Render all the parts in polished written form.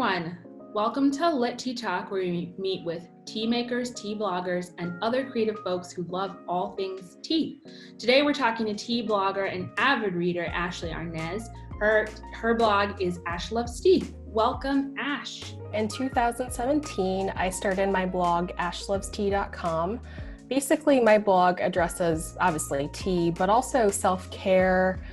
everyone. Welcome to Lit Tea Talk, where we meet with tea makers, tea bloggers, and other creative folks who love all things tea. Today we're talking to tea blogger and avid reader Ashley Arnez. Her blog is Ash Loves Tea. Welcome, Ash. In 2017, I started my blog, ashlovestea.com. Basically, my blog addresses, obviously, tea, but also self-care.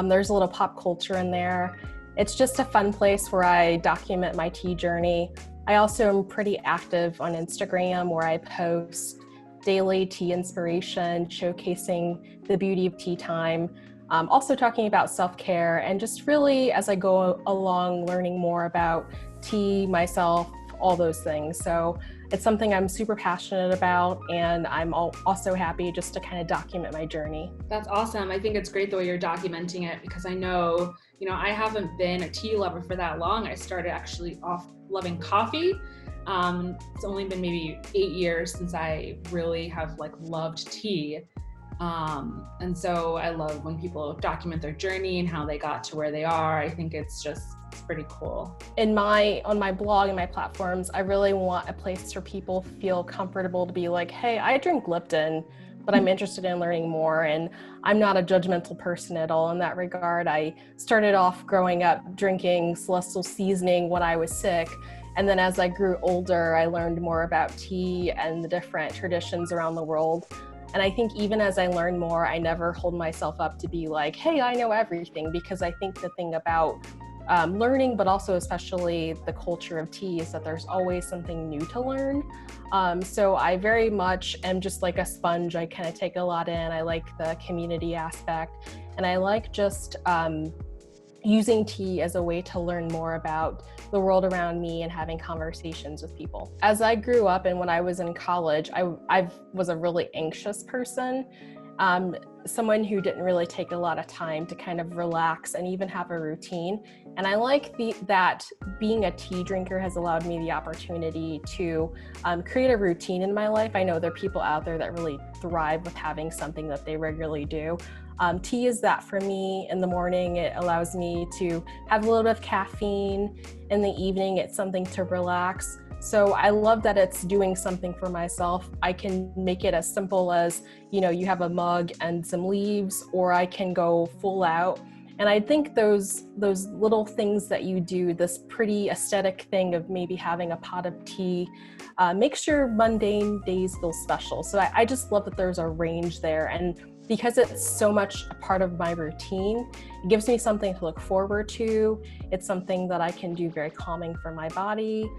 There's a little pop culture in there. It's just a fun place where I document my tea journey. I also am pretty active on Instagram, where I post daily tea inspiration, showcasing the beauty of tea time. Also talking about self-care and just really, as I go along, learning more about tea, myself, all those things. So it's something I'm super passionate about, and I'm also happy just to kind of document my journey. That's awesome. I think it's great the way you're documenting it, because I know, I haven't been a tea lover for that long. I started actually off loving coffee. It's only been maybe 8 years since I really have loved tea. And so I love when people document their journey and how they got to where they are. I think it's pretty cool. On my blog and my platforms, I really want a place where people feel comfortable to be like, hey, I drink Lipton, but I'm interested in learning more. And I'm not a judgmental person at all in that regard. I started off growing up drinking Celestial Seasoning when I was sick. And then as I grew older, I learned more about tea and the different traditions around the world. And I think even as I learn more, I never hold myself up to be like, hey, I know everything, because I think the thing about learning, but also especially the culture of tea, is that there's always something new to learn. So I very much am just like a sponge. I kind of take a lot in. I like the community aspect, and I like just using tea as a way to learn more about the world around me and having conversations with people. As I grew up and when I was in college, I was a really anxious person. Someone who didn't really take a lot of time to kind of relax and even have a routine. And I like that being a tea drinker has allowed me the opportunity to create a routine in my life. I know there are people out there that really thrive with having something that they regularly do. Tea is that for me. In the morning, it allows me to have a little bit of caffeine. In the evening, it's something to relax. So I love that it's doing something for myself. I can make it as simple as, you have a mug and some leaves, or I can go full out. And I think those little things that you do, this pretty aesthetic thing of maybe having a pot of tea, makes your mundane days feel special. So I just love that there's a range there. And because it's so much a part of my routine, it gives me something to look forward to. It's something that I can do very calming for my body.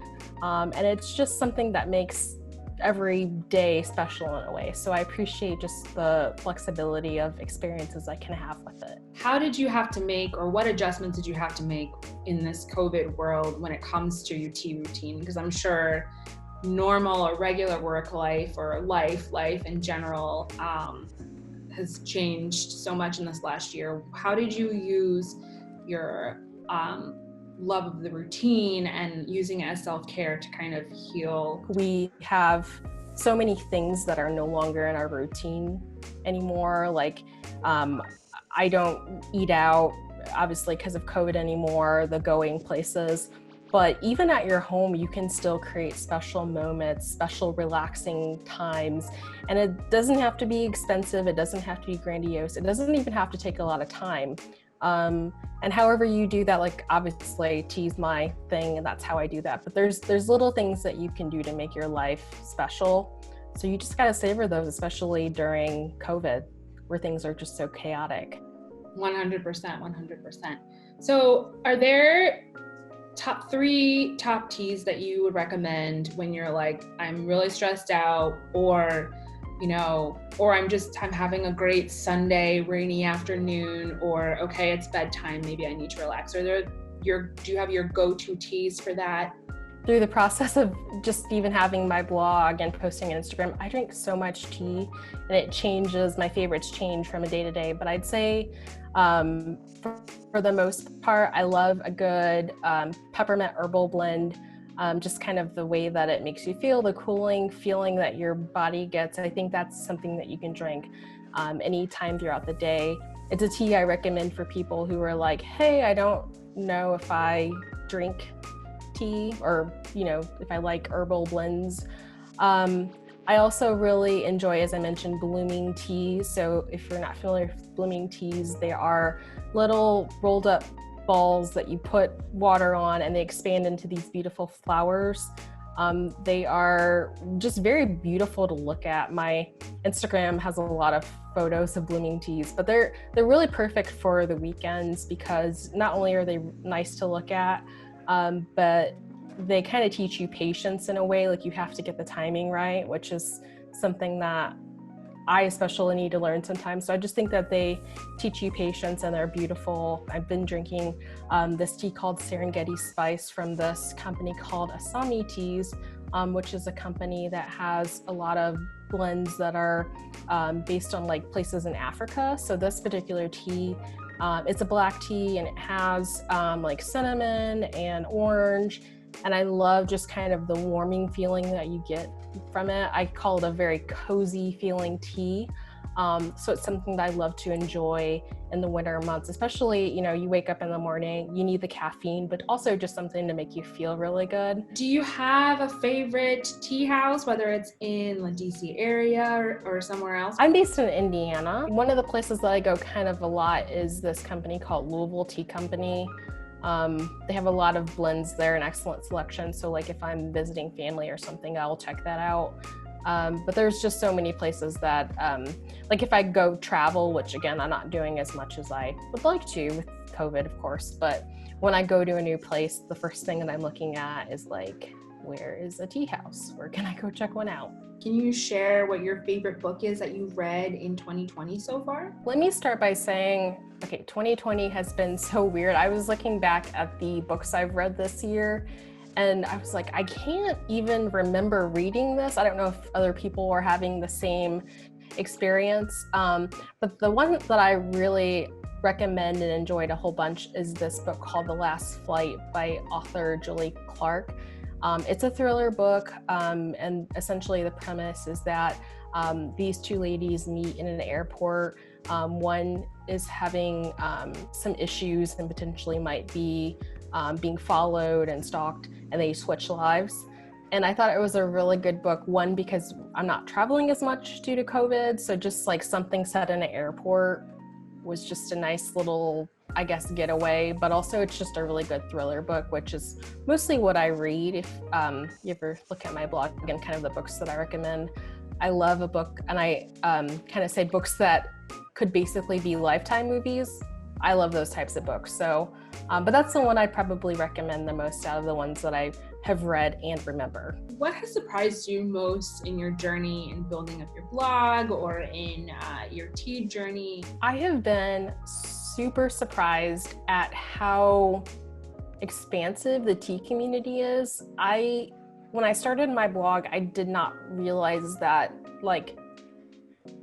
And it's just something that makes every day special in a way. So I appreciate just the flexibility of experiences I can have with it. How did you have to make, or what adjustments did you have to make in this COVID world when it comes to your tea routine? Because I'm sure normal or regular work life, or life in general, has changed so much in this last year. How did you use your love of the routine and using it as self-care to kind of heal? We have so many things that are no longer in our routine anymore. I don't eat out, obviously, because of COVID anymore, the going places. But even at your home, you can still create special moments, special relaxing times. And it doesn't have to be expensive. It doesn't have to be grandiose. It doesn't even have to take a lot of time. And however you do that, obviously tea's my thing, and that's how I do that. But there's little things that you can do to make your life special. So you just gotta savor those, especially during COVID, where things are just so chaotic. 100%. So are there top 3 top teas that you would recommend when you're like, I'm really stressed out, or or I'm having a great Sunday rainy afternoon, or okay, it's bedtime, maybe I need to relax? Do you have your go-to teas for that? Through the process of just even having my blog and posting on Instagram, I drink so much tea, and it changes. My favorites change from a day to day, but I'd say for the most part, I love a good peppermint herbal blend. Just kind of the way that it makes you feel, the cooling feeling that your body gets. I think that's something that you can drink anytime throughout the day. It's a tea I recommend for people who are like, hey, I don't know if I drink tea, or, you know, if I like herbal blends. I also really enjoy, as I mentioned, blooming teas. So if you're not familiar with blooming teas, they are little rolled up balls that you put water on and they expand into these beautiful flowers. They are just very beautiful to look at. My Instagram has a lot of photos of blooming teas, but they're really perfect for the weekends because not only are they nice to look at, but they kind of teach you patience in a way. Like, you have to get the timing right, which is something that I especially need to learn sometimes. So I just think that they teach you patience and they're beautiful. I've been drinking this tea called Serengeti Spice from this company called Asami Teas, which is a company that has a lot of blends that are based on like places in Africa. So this particular tea, it's a black tea and it has like cinnamon and orange. And I love just kind of the warming feeling that you get from it. I call it a very cozy feeling tea. So it's something that I love to enjoy in the winter months, especially, you know, you wake up in the morning, you need the caffeine, but also just something to make you feel really good. Do you have a favorite tea house, whether it's in the DC area or somewhere else? I'm based in Indiana. One of the places that I go kind of a lot is this company called Louisville Tea Company. They have a lot of blends there, an excellent selection. So like if I'm visiting family or something, I'll check that out. But there's just so many places that, like if I go travel, which again, I'm not doing as much as I would like to with COVID, of course, but when I go to a new place, the first thing that I'm looking at is like, where is a tea house? Where can I go check one out? Can you share what your favorite book is that you've read in 2020 so far? Let me start by saying, okay, 2020 has been so weird. I was looking back at the books I've read this year and I was like, I can't even remember reading this. I don't know if other people are having the same experience. But the one that I really recommend and enjoyed a whole bunch is this book called The Last Flight by author Julie Clark. It's a thriller book, and essentially the premise is that these two ladies meet in an airport. One is having some issues and potentially might be being followed and stalked, and they switch lives. And I thought it was a really good book, one, because I'm not traveling as much due to COVID, so just like something set in an airport was just a nice little, I guess, getaway, but also it's just a really good thriller book, which is mostly what I read. If you ever look at my blog and kind of the books that I recommend, I love a book, and I kind of say books that could basically be Lifetime movies. I love those types of books. So, but that's the one I probably recommend the most out of the ones that I have read and remember. What has surprised you most in your journey in building up your blog or in your tea journey? I have been super surprised at how expansive the tea community is. When I started my blog, I did not realize that, like,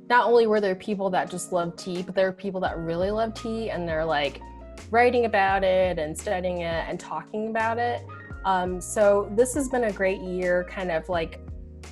not only were there people that just love tea, but there are people that really love tea and they're like writing about it and studying it and talking about it. So this has been a great year, kind of like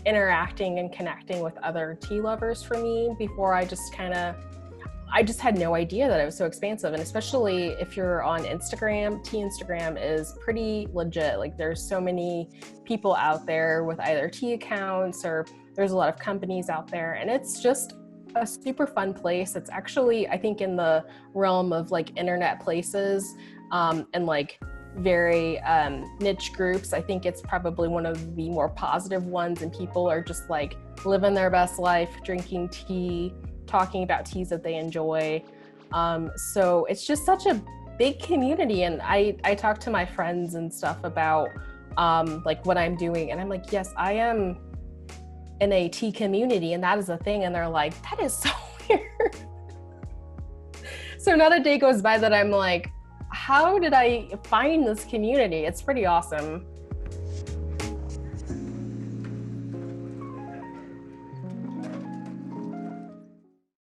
interacting and connecting with other tea lovers for me. Before I just had no idea that it was so expansive. And especially if you're on Instagram, tea Instagram is pretty legit. Like, there's so many people out there with either tea accounts, or there's a lot of companies out there, and it's just a super fun place. It's actually, I think, in the realm of like internet places and like very niche groups. I think it's probably one of the more positive ones, and people are just like living their best life, drinking tea, talking about teas that they enjoy. So it's just such a big community. And I talk to my friends and stuff about like what I'm doing, and I'm like, yes, I am in a tea community, and that is a thing. And they're like, that is so weird. So not a day goes by that I'm like, how did I find this community? It's pretty awesome.